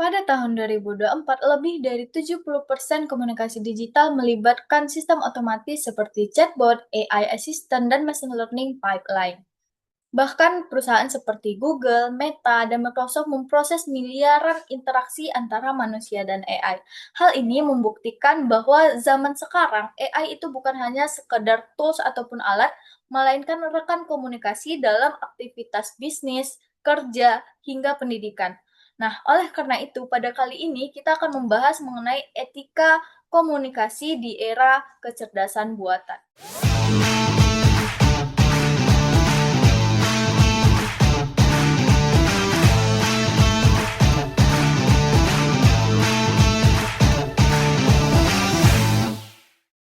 Pada tahun 2024, lebih dari 70% komunikasi digital melibatkan sistem otomatis seperti chatbot, AI assistant, dan machine learning pipeline. Bahkan perusahaan seperti Google, Meta, dan Microsoft memproses miliaran interaksi antara manusia dan AI. Hal ini membuktikan bahwa zaman sekarang AI itu bukan hanya sekedar tools ataupun alat, melainkan rekan komunikasi dalam aktivitas bisnis, kerja, hingga pendidikan. Nah, oleh karena itu, pada kali ini kita akan membahas mengenai etika komunikasi di era kecerdasan buatan.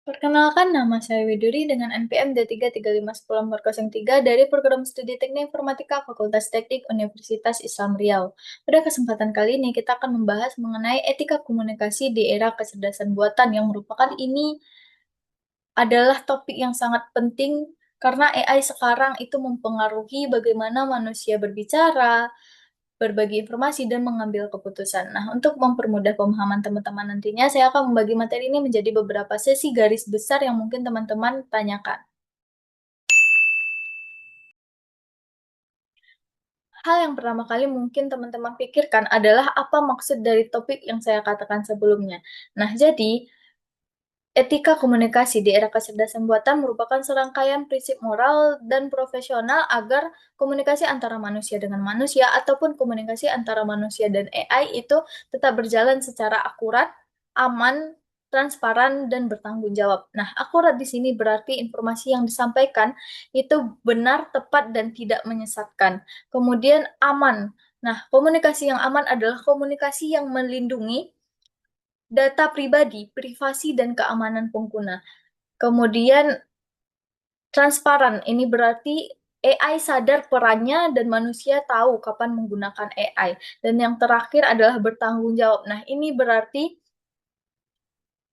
Perkenalkan, nama saya Widuri dengan NPM D3351043 dari Program Studi Teknik Informatika Fakultas Teknik Universitas Islam Riau. Pada kesempatan kali ini kita akan membahas mengenai etika komunikasi di era kecerdasan buatan yang merupakan ini adalah topik yang sangat penting karena AI sekarang itu mempengaruhi bagaimana manusia berbicara, berbagi informasi, dan mengambil keputusan. Nah, untuk mempermudah pemahaman teman-teman nantinya, saya akan membagi materi ini menjadi beberapa sesi garis besar yang mungkin teman-teman tanyakan. Hal yang pertama kali mungkin teman-teman pikirkan adalah apa maksud dari topik yang saya katakan sebelumnya. Nah, jadi etika komunikasi di era kecerdasan buatan merupakan serangkaian prinsip moral dan profesional agar komunikasi antara manusia dengan manusia ataupun komunikasi antara manusia dan AI itu tetap berjalan secara akurat, aman, transparan, dan bertanggung jawab. Nah, akurat di sini berarti informasi yang disampaikan itu benar, tepat, dan tidak menyesatkan. Kemudian aman. Nah, komunikasi yang aman adalah komunikasi yang melindungi data pribadi, privasi, dan keamanan pengguna. Kemudian transparan, ini berarti AI sadar perannya dan manusia tahu kapan menggunakan AI. Dan yang terakhir adalah bertanggung jawab. Nah, ini berarti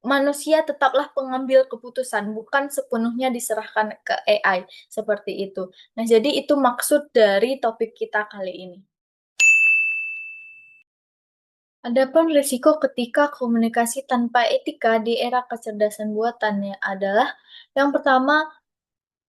manusia tetaplah pengambil keputusan, bukan sepenuhnya diserahkan ke AI. Seperti itu. Nah, jadi itu maksud dari topik kita kali ini. Adapun risiko ketika komunikasi tanpa etika di era kecerdasan buatannya adalah yang pertama,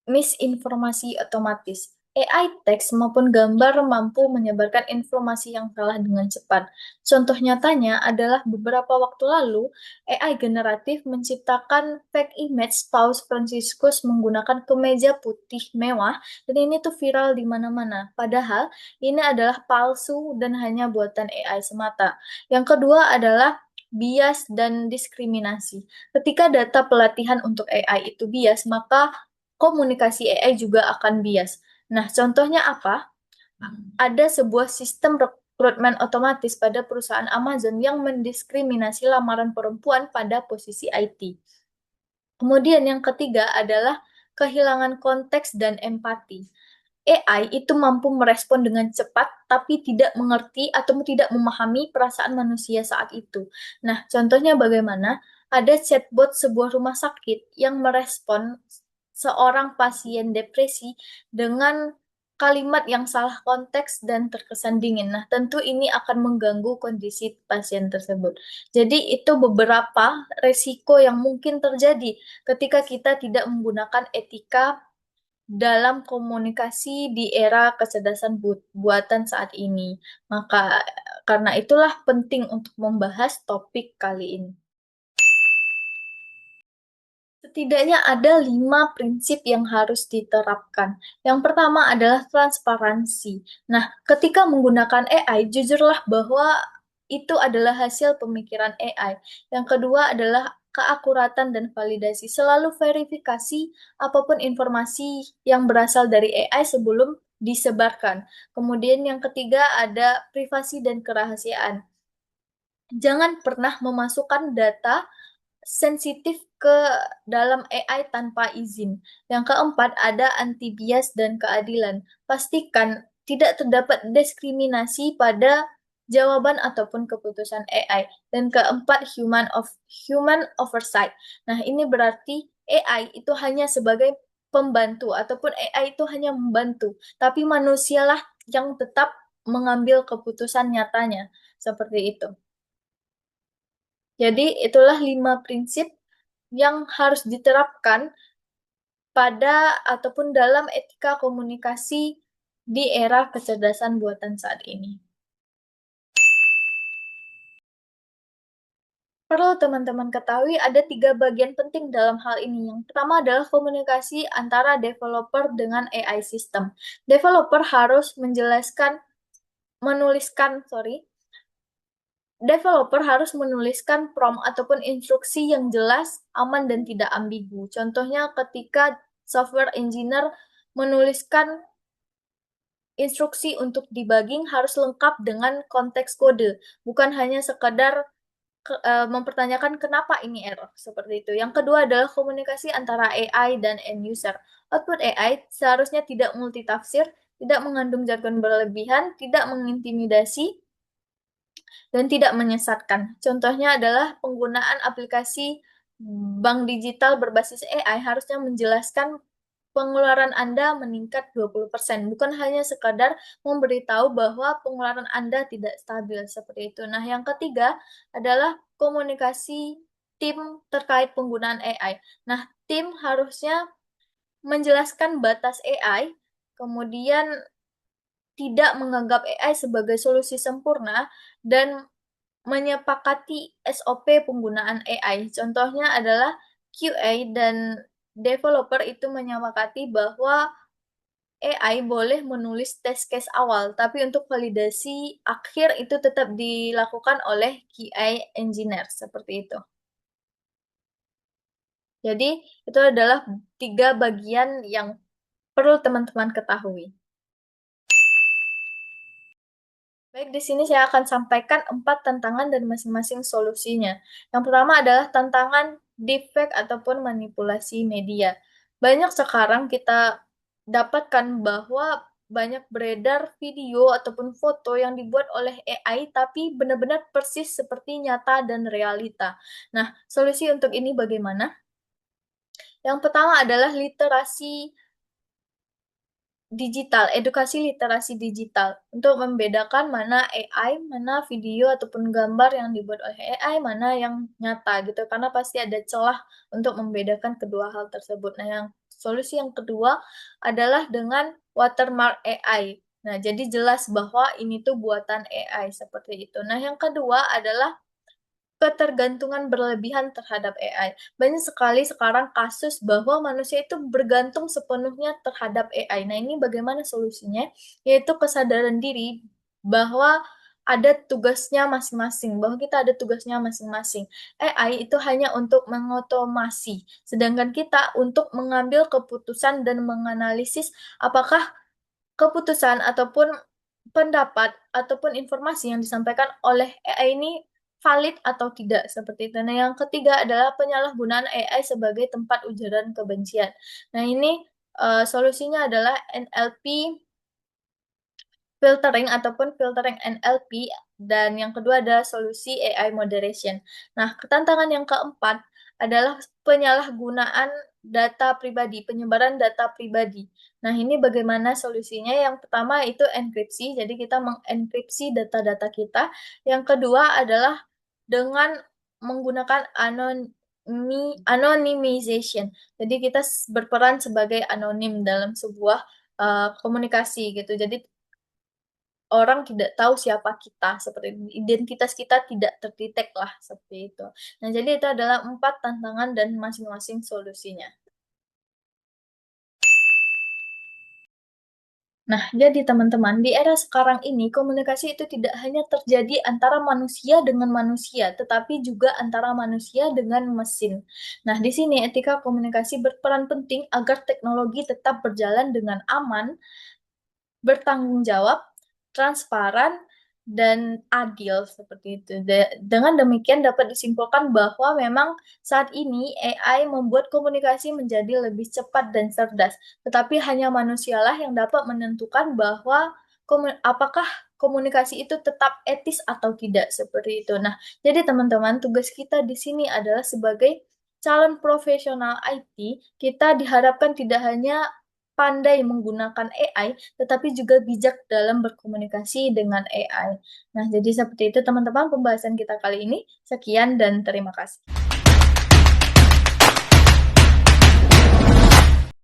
misinformasi otomatis. AI teks maupun gambar mampu menyebarkan informasi yang salah dengan cepat. Contoh nyatanya adalah beberapa waktu lalu, AI generatif menciptakan fake image Paus Franciscus menggunakan kemeja putih mewah, dan ini tuh viral di mana-mana. Padahal ini adalah palsu dan hanya buatan AI semata. Yang kedua adalah bias dan diskriminasi. Ketika data pelatihan untuk AI itu bias, maka komunikasi AI juga akan bias. Nah, contohnya apa? Ada sebuah sistem rekrutmen otomatis pada perusahaan Amazon yang mendiskriminasi lamaran perempuan pada posisi IT. Kemudian yang ketiga adalah kehilangan konteks dan empati. AI itu mampu merespon dengan cepat, tapi tidak mengerti atau tidak memahami perasaan manusia saat itu. Nah, contohnya bagaimana? Ada chatbot sebuah rumah sakit yang merespon seorang pasien depresi dengan kalimat yang salah konteks dan terkesan dingin. Nah, tentu ini akan mengganggu kondisi pasien tersebut. Jadi, itu beberapa resiko yang mungkin terjadi ketika kita tidak menggunakan etika dalam komunikasi di era kecerdasan buatan saat ini. Maka karena itulah penting untuk membahas topik kali ini. Setidaknya ada 5 prinsip yang harus diterapkan. Yang pertama adalah transparansi. Nah, ketika menggunakan AI, jujurlah bahwa itu adalah hasil pemikiran AI. Yang kedua adalah keakuratan dan validasi. Selalu verifikasi apapun informasi yang berasal dari AI sebelum disebarkan. Kemudian yang ketiga ada privasi dan kerahasiaan. Jangan pernah memasukkan data sensitif ke dalam AI tanpa izin. Yang keempat, ada anti bias dan keadilan. Pastikan tidak terdapat diskriminasi pada jawaban ataupun keputusan AI. Dan keempat, human oversight. Nah, ini berarti AI itu hanya sebagai pembantu ataupun AI itu hanya membantu, tapi manusialah yang tetap mengambil keputusan nyatanya. Seperti itu. Jadi itulah 5 prinsip yang harus diterapkan pada ataupun dalam etika komunikasi di era kecerdasan buatan saat ini. Perlu teman-teman ketahui ada 3 bagian penting dalam hal ini. Yang pertama adalah komunikasi antara developer dengan AI system. Developer harus developer harus menuliskan prompt ataupun instruksi yang jelas, aman, dan tidak ambigu. Contohnya ketika software engineer menuliskan instruksi untuk debugging harus lengkap dengan konteks kode, bukan hanya sekadar mempertanyakan kenapa ini error, seperti itu. Yang kedua adalah komunikasi antara AI dan end user. Output AI seharusnya tidak multitafsir, tidak mengandung jargon berlebihan, tidak mengintimidasi, dan tidak menyesatkan. Contohnya adalah penggunaan aplikasi bank digital berbasis AI harusnya menjelaskan pengeluaran Anda meningkat 20%, bukan hanya sekadar memberitahu bahwa pengeluaran Anda tidak stabil seperti itu. Nah, yang ketiga adalah komunikasi tim terkait penggunaan AI. Nah, tim harusnya menjelaskan batas AI, kemudian tidak menganggap AI sebagai solusi sempurna, dan menyepakati SOP penggunaan AI. Contohnya adalah QA dan developer itu menyepakati bahwa AI boleh menulis test case awal, tapi untuk validasi akhir itu tetap dilakukan oleh QA engineer, seperti itu. Jadi, itu adalah 3 bagian yang perlu teman-teman ketahui. Baik, di sini saya akan sampaikan 4 tantangan dan masing-masing solusinya. Yang pertama adalah tantangan deepfake ataupun manipulasi media. Banyak sekarang kita dapatkan bahwa banyak beredar video ataupun foto yang dibuat oleh AI tapi benar-benar persis seperti nyata dan realita. Nah, solusi untuk ini bagaimana? Yang pertama adalah edukasi literasi digital untuk membedakan mana AI, mana video ataupun gambar yang dibuat oleh AI, mana yang nyata gitu. Karena pasti ada celah untuk membedakan kedua hal tersebut. Nah, solusi yang kedua adalah dengan watermark AI. Nah, jadi jelas bahwa ini tuh buatan AI seperti itu. Nah, yang kedua adalah ketergantungan berlebihan terhadap AI. Banyak sekali sekarang kasus bahwa manusia itu bergantung sepenuhnya terhadap AI. Nah, ini bagaimana solusinya? Yaitu kesadaran diri bahwa ada tugasnya masing-masing, bahwa kita ada tugasnya masing-masing. AI itu hanya untuk mengotomasi, sedangkan kita untuk mengambil keputusan dan menganalisis apakah keputusan ataupun pendapat ataupun informasi yang disampaikan oleh AI ini valid atau tidak seperti itu. Nah, yang ketiga adalah penyalahgunaan AI sebagai tempat ujaran kebencian. Nah, ini solusinya adalah NLP filtering ataupun filtering NLP, dan yang kedua adalah solusi AI moderation. Nah, tantangan yang keempat adalah penyalahgunaan data pribadi, penyebaran data pribadi. Nah, ini bagaimana solusinya? Yang pertama itu enkripsi, jadi kita mengenkripsi data-data kita. Yang kedua adalah dengan menggunakan anonymization. Jadi kita berperan sebagai anonim dalam sebuah komunikasi gitu. Jadi orang tidak tahu siapa kita, seperti itu. Identitas kita tidak terdetek lah, seperti itu. Nah, jadi itu adalah 4 tantangan dan masing-masing solusinya. Nah, jadi teman-teman, di era sekarang ini komunikasi itu tidak hanya terjadi antara manusia dengan manusia, tetapi juga antara manusia dengan mesin. Nah, di sini etika komunikasi berperan penting agar teknologi tetap berjalan dengan aman, bertanggung jawab, transparan, dan adil seperti itu. Dengan demikian dapat disimpulkan bahwa memang saat ini AI membuat komunikasi menjadi lebih cepat dan cerdas, tetapi hanya manusialah yang dapat menentukan bahwa apakah komunikasi itu tetap etis atau tidak seperti itu. Nah, jadi teman-teman, tugas kita di sini adalah sebagai calon profesional IT, kita diharapkan tidak hanya pandai menggunakan AI, tetapi juga bijak dalam berkomunikasi dengan AI. Nah, jadi seperti itu teman-teman pembahasan kita kali ini. Sekian dan terima kasih.